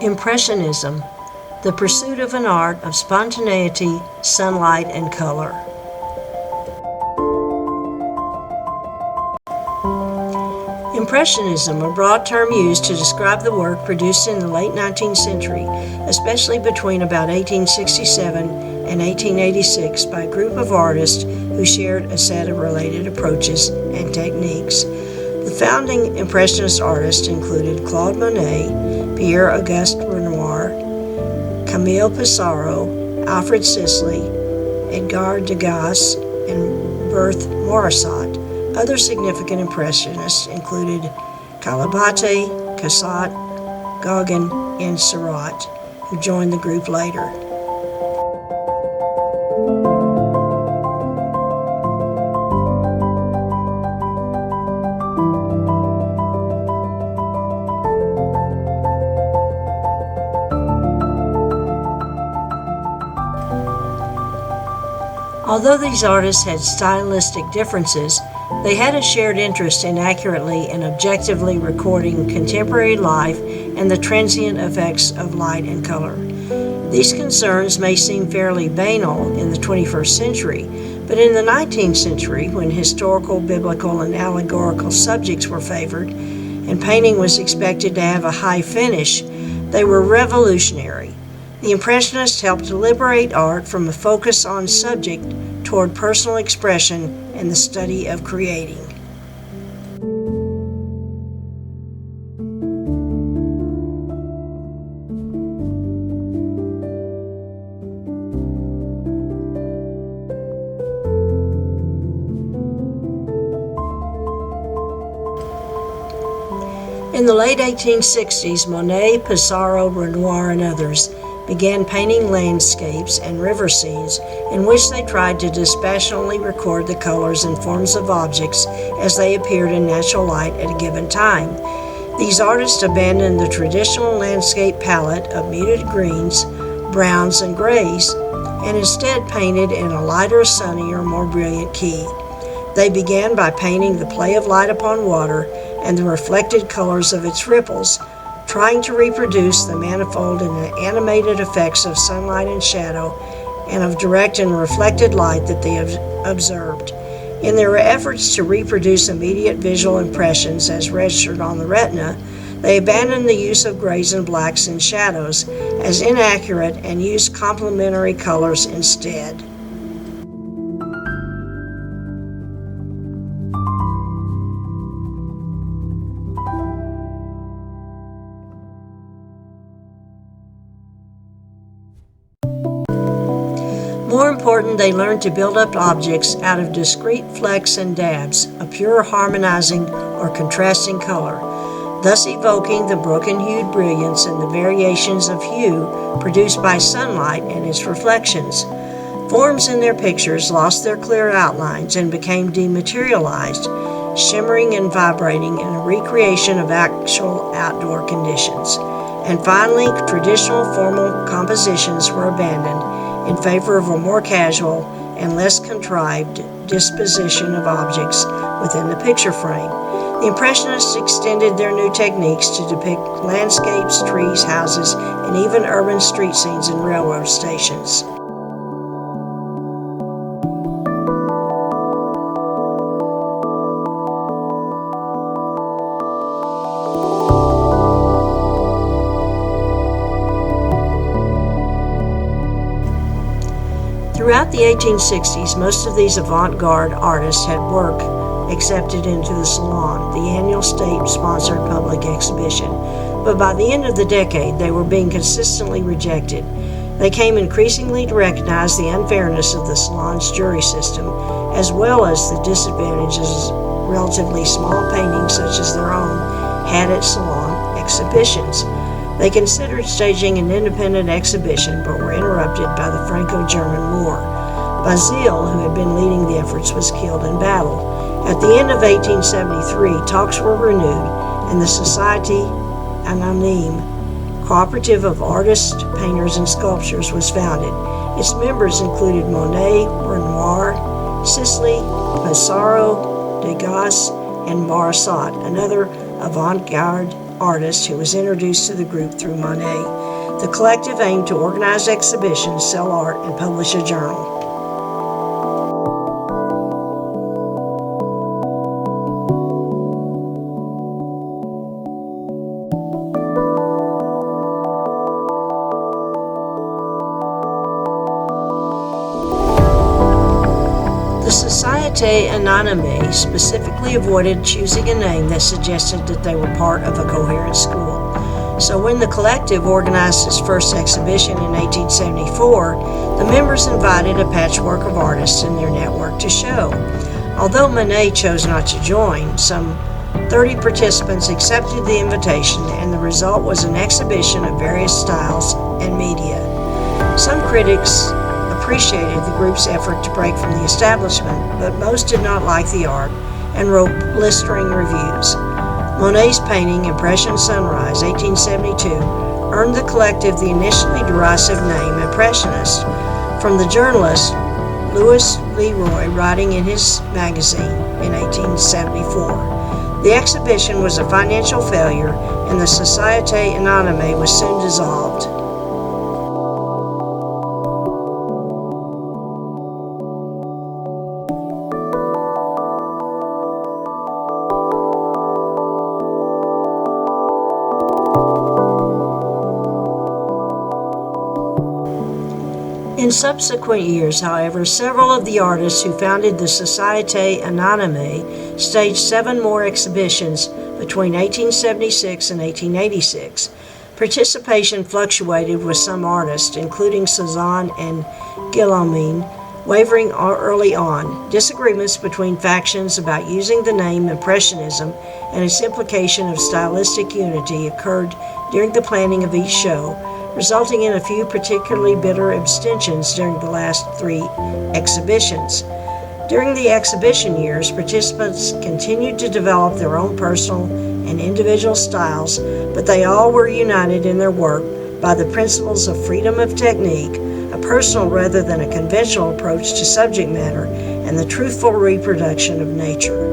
Impressionism, the pursuit of an art of spontaneity, sunlight, and color. Impressionism, a broad term used to describe the work produced in the late 19th century, especially between about 1867 and 1886 by a group of artists who shared a set of related approaches and techniques. The founding Impressionist artists included Claude Monet, Auguste Renoir, Camille Pissarro, Alfred Sisley, Edgar Degas, and Berthe Morisot. Other significant Impressionists included Caillebotte, Cassatt, Gauguin, and Seurat, who joined the group later. Although these artists had stylistic differences, they had a shared interest in accurately and objectively recording contemporary life and the transient effects of light and color. These concerns may seem fairly banal in the 21st century, but in the 19th century, when historical, biblical, and allegorical subjects were favored, and painting was expected to have a high finish, they were revolutionary. The Impressionists helped to liberate art from a focus on subject toward personal expression and the study of creating. In the late 1860s, Monet, Pissarro, Renoir, and others began painting landscapes and river scenes in which they tried to dispassionately record the colors and forms of objects as they appeared in natural light at a given time. These artists abandoned the traditional landscape palette of muted greens, browns, and grays, and instead painted in a lighter, sunnier, more brilliant key. They began by painting the play of light upon water and the reflected colors of its ripples, trying to reproduce the manifold and animated effects of sunlight and shadow and of direct and reflected light that they observed. In their efforts to reproduce immediate visual impressions as registered on the retina, they abandoned the use of grays and blacks and shadows as inaccurate and used complementary colors instead. More important, they learned to build up objects out of discrete flecks and dabs, a pure harmonizing or contrasting color, thus evoking the broken-hued brilliance and the variations of hue produced by sunlight and its reflections. Forms in their pictures lost their clear outlines and became dematerialized, shimmering and vibrating in a recreation of actual outdoor conditions. And finally, traditional formal compositions were abandoned in favor of a more casual and less contrived disposition of objects within the picture frame. The Impressionists extended their new techniques to depict landscapes, trees, houses, and even urban street scenes and railroad stations. Throughout the 1860s, most of these avant-garde artists had work accepted into the Salon, the annual state-sponsored public exhibition. But by the end of the decade, they were being consistently rejected. They came increasingly to recognize the unfairness of the Salon's jury system, as well as the disadvantages relatively small paintings such as their own had at Salon exhibitions. They considered staging an independent exhibition, but were interrupted by the Franco-German War. Basile, who had been leading the efforts, was killed in battle. At the end of 1873, talks were renewed, and the Société Anonyme, cooperative of artists, painters, and sculptors, was founded. Its members included Monet, Renoir, Sisley, Pissarro, Degas, and Cassatt, another avant-garde artist who was introduced to the group through Monet. The collective aimed to organize exhibitions, sell art, and publish a journal. The Société Anonyme specifically avoided choosing a name that suggested that they were part of a coherent school. So when the collective organized its first exhibition in 1874, the members invited a patchwork of artists in their network to show. Although Monet chose not to join, some 30 participants accepted the invitation, and the result was an exhibition of various styles and media. Some critics appreciated the group's effort to break from the establishment, but most did not like the art and wrote blistering reviews. Monet's painting, Impression Sunrise, 1872, earned the collective the initially derisive name Impressionist from the journalist Louis Leroy, writing in his magazine in 1874. The exhibition was a financial failure, and the Société Anonyme was soon dissolved. In subsequent years, however, several of the artists who founded the Société Anonyme staged 7 more exhibitions between 1876 and 1886. Participation fluctuated, with some artists, including Cezanne and Guillaumin, wavering early on. Disagreements between factions about using the name Impressionism and its implication of stylistic unity occurred during the planning of each show, resulting in a few particularly bitter abstentions during the last 3 exhibitions. During the exhibition years, participants continued to develop their own personal and individual styles, but they all were united in their work by the principles of freedom of technique, a personal rather than a conventional approach to subject matter, and the truthful reproduction of nature.